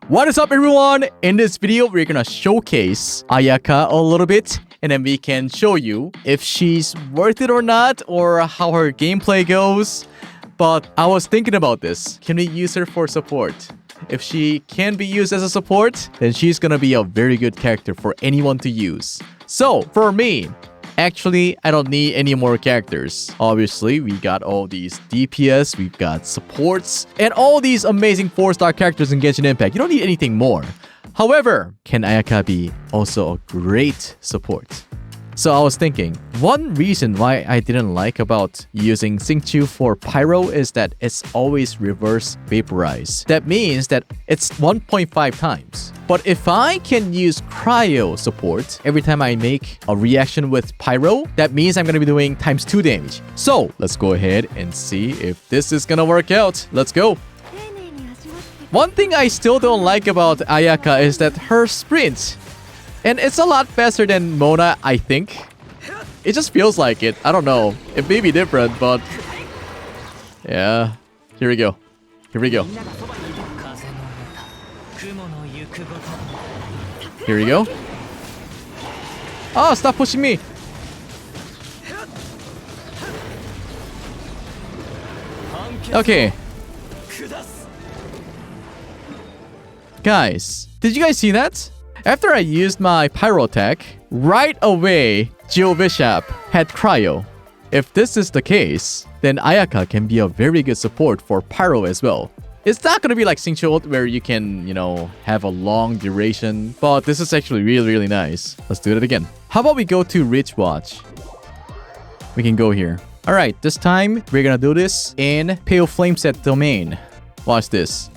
What is up, everyone? In this video, we're gonna showcase Ayaka a little bit, and then we can show you if she's worth it or not, or how her gameplay goes. But I was thinking about this. Can we use her for support? If she can be used as a support, then she's gonna be a very good character for anyone to use. So, for me, actually, I don't need any more characters. Obviously, we got all these DPS, we've got supports, and all these amazing 4-star characters in Genshin Impact. You don't need anything more. However, can Ayaka be also a great support? So I was thinking, one reason why I didn't like about using Xingqiu for Pyro is that it's always reverse vaporize. That means that it's 1.5 times. But if I can use Cryo support every time I make a reaction with Pyro, that means I'm going to be doing times 2 damage. So let's go ahead and see if this is going to work out. Let's go. One thing I still don't like about Ayaka is that her sprint. And it's a lot faster than Mona, I think. It just feels like it. I don't know. It may be different, but... yeah. Here we go. Here we go. Here we go. Oh, stop pushing me. Okay. Guys, did you guys see that? After I used my Pyro attack, right away, Geo Bishop had Cryo. If this is the case, then Ayaka can be a very good support for Pyro as well. It's not going to be like Xingqiu ult where you can, have a long duration, but this is actually really nice. Let's do it again. How about we go to Rich Watch? We can go here. Alright, this time, we're going to do this in Pale Flame Set domain. Watch this.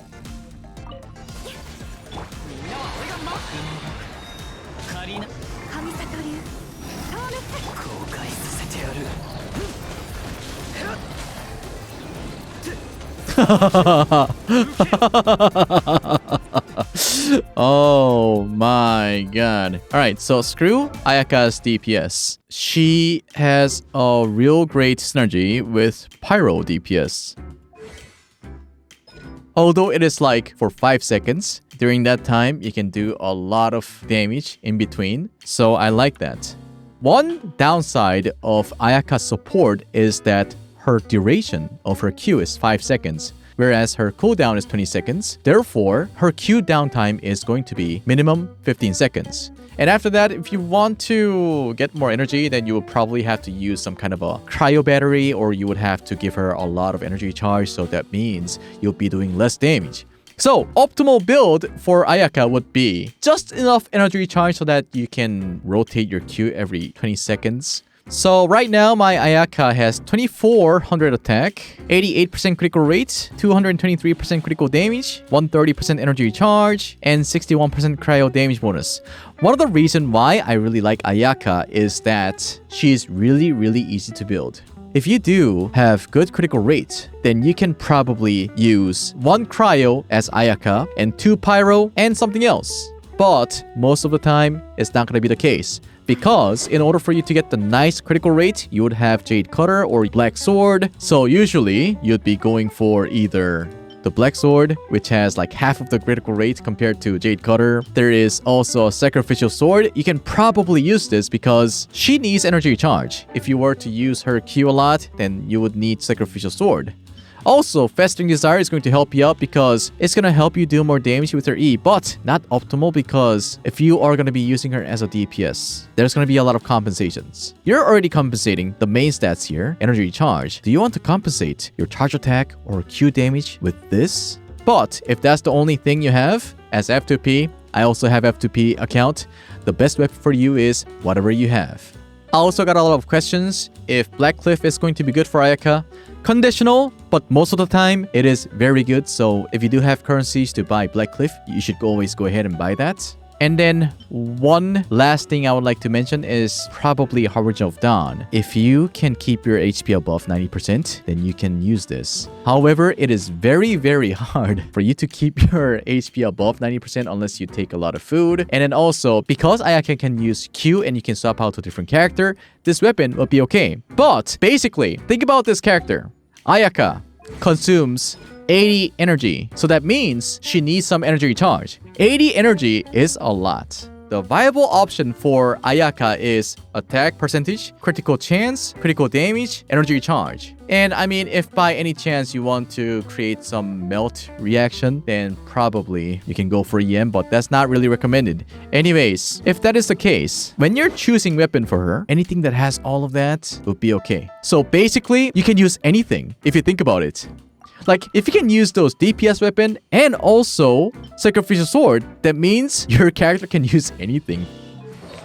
Oh my god. Alright, so screw Ayaka's DPS. She has a real great synergy with Pyro DPS. Although it is like for 5 seconds, during that time you can do a lot of damage in between. So I like that. One downside of Ayaka's support is that her duration of her Q is 5 seconds, whereas her cooldown is 20 seconds. Therefore, her Q downtime is going to be minimum 15 seconds. And after that, if you want to get more energy, then you will probably have to use some kind of a cryo battery, or you would have to give her a lot of energy charge, so that means you'll be doing less damage. So, optimal build for Ayaka would be just enough energy charge so that you can rotate your Q every 20 seconds. So right now, my Ayaka has 2400 attack, 88% critical rate, 223% critical damage, 130% energy charge, and 61% cryo damage bonus. One of the reasons why I really like Ayaka is that she's really easy to build. If you do have good critical rate, then you can probably use 1 cryo as Ayaka and 2 pyro and something else. But most of the time, it's not going to be the case. Because in order for you to get the nice critical rate, you would have Jade Cutter or Black Sword. So usually, you'd be going for either the Black Sword, which has like half of the critical rate compared to Jade Cutter. There is also a Sacrificial Sword. You can probably use this because she needs energy charge. If you were to use her Q a lot, then you would need Sacrificial Sword. Also, Festering Desire is going to help you out because it's going to help you do more damage with her E, but not optimal because if you are going to be using her as a DPS, there's going to be a lot of compensations. You're already compensating the main stats here, energy charge. Do you want to compensate your charge attack or Q damage with this? But if that's the only thing you have, as F2P, I also have F2P account, the best weapon for you is whatever you have. I also got a lot of questions if Black Cliff is going to be good for Ayaka. Conditional, but most of the time it is very good. So if you do have currencies to buy Black Cliff, you should always go ahead and buy that. And then one last thing I would like to mention is probably Harbinger of Dawn. If you can keep your HP above 90%, then you can use this. However, it is very hard for you to keep your HP above 90% unless you take a lot of food. And then also, because Ayaka can use Q and you can swap out to a different character, this weapon will be okay. But basically, think about this character. Ayaka consumes 80 energy. So that means she needs some energy recharge. 80 energy is a lot. The viable option for Ayaka is attack percentage, critical chance, critical damage, energy recharge. And I mean, if by any chance you want to create some melt reaction, then probably you can go for EM, but that's not really recommended. Anyways, if that is the case, when you're choosing weapon for her, anything that has all of that will be okay. So basically, you can use anything if you think about it. Like, if you can use those DPS weapon and also Sacrificial Sword, that means your character can use anything.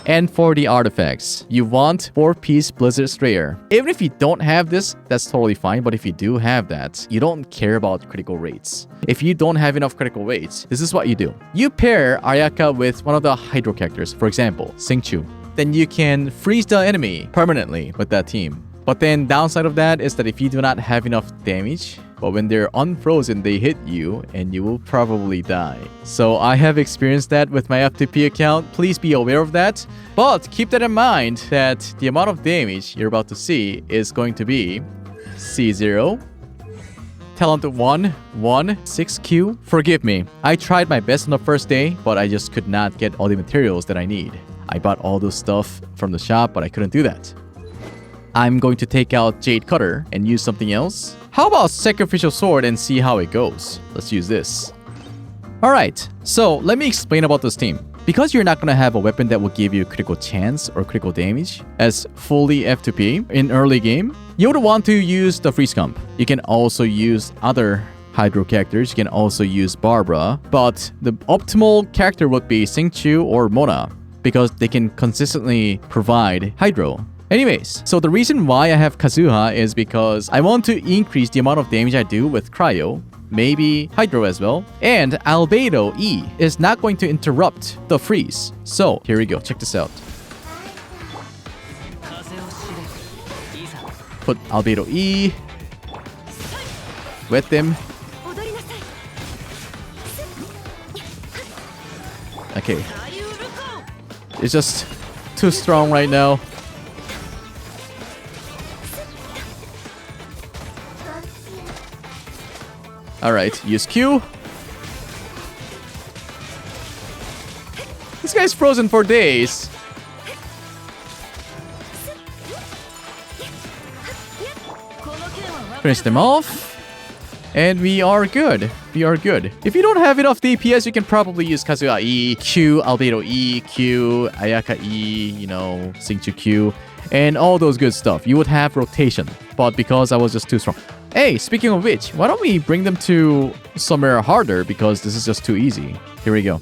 And for the artifacts, you want 4-piece Blizzard Strayer. Even if you don't have this, that's totally fine. But if you do have that, you don't care about critical rates. If you don't have enough critical rates, this is what you do. You pair Ayaka with one of the Hydro characters, for example, Xingqiu. Then you can freeze the enemy permanently with that team. But then downside of that is that if you do not have enough damage, but when they're unfrozen, they hit you and you will probably die. So I have experienced that with my FTP account. Please be aware of that. But keep that in mind that the amount of damage you're about to see is going to be C0, Talent 1, 6Q. Forgive me, I tried my best on the first day, but I just could not get all the materials that I need. I bought all those stuff from the shop, but I couldn't do that. I'm going to take out Jade Cutter and use something else. How about Sacrificial Sword and see how it goes? Let's use this. Alright, so let me explain about this team. Because you're not going to have a weapon that will give you critical chance or critical damage as fully F2P in early game, you would want to use the Freeze Comp. You can also use other Hydro characters. You can also use Barbara. But the optimal character would be Xingqiu or Mona because they can consistently provide Hydro. Anyways, so the reason why I have Kazuha is because I want to increase the amount of damage I do with Cryo, maybe Hydro as well, and Albedo E is not going to interrupt the freeze. So here we go, check this out. Put Albedo E, wet them. Okay, it's just too strong right now. Alright, use Q. This guy's frozen for days. Finish them off. And we are good. We are good. If you don't have enough DPS, you can probably use Kazuha E, Q, Albedo E, Q, Ayaka E, you know, Xingqiu Q, and all those good stuff. You would have rotation. But because I was just too strong. Hey, speaking of which, why don't we bring them to somewhere harder because this is just too easy. Here we go.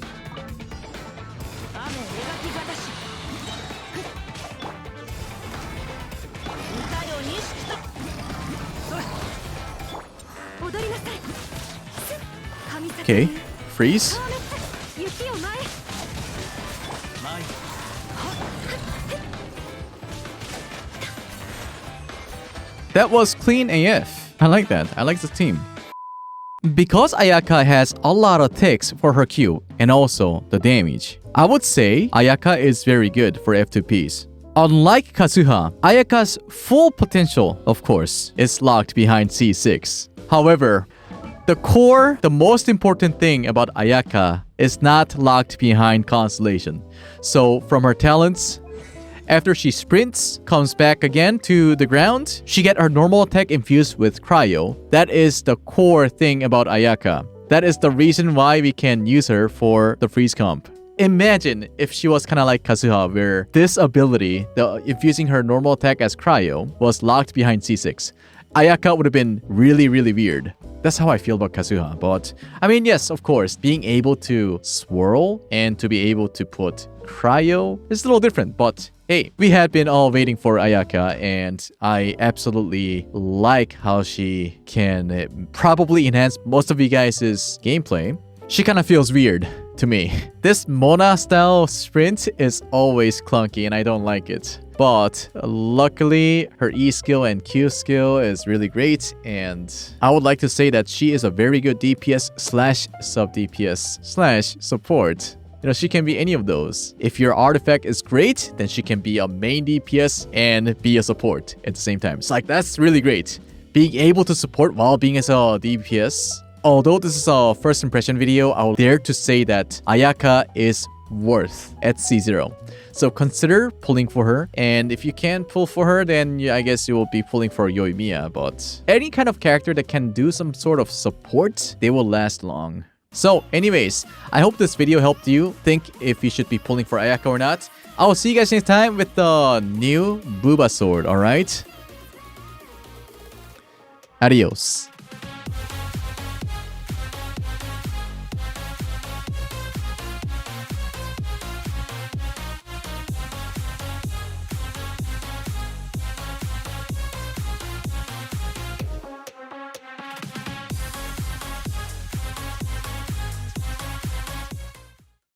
Okay, freeze. That was clean AF. I like that. I like the team. Because Ayaka has a lot of ticks for her Q and also the damage, I would say Ayaka is very good for F2Ps. Unlike Kazuha, Ayaka's full potential, of course, is locked behind C6. However, the most important thing about Ayaka is not locked behind Constellation. So from her talents, after she sprints, comes back again to the ground, she get her normal attack infused with Cryo. That is the core thing about Ayaka. That is the reason why we can use her for the freeze comp. Imagine if she was kind of like Kazuha, where this ability, the infusing her normal attack as Cryo, was locked behind C6. Ayaka would have been really, really weird. That's how I feel about Kazuha. But, I mean, yes, of course, being able to swirl and to be able to put Cryo is a little different. But, hey, we had been all waiting for Ayaka, and I absolutely like how she can probably enhance most of you guys' gameplay. She kind of feels weird to me. This Mona style sprint is always clunky and I don't like it. But luckily, her E skill and Q skill is really great, and I would like to say that she is a very good DPS slash sub DPS slash support. You know, she can be any of those. If your artifact is great, then she can be a main DPS and be a support at the same time. It's like, that's really great. Being able to support while being as a DPS Although this is a first impression video, I'll dare to say that Ayaka is worth at C0. So consider pulling for her, and if you can't pull for her, then I guess you will be pulling for Yoimiya, but any kind of character that can do some sort of support, they will last long. So anyways, I hope this video helped you think if you should be pulling for Ayaka or not. I will see you guys next time with the new Booba sword, alright? Adios.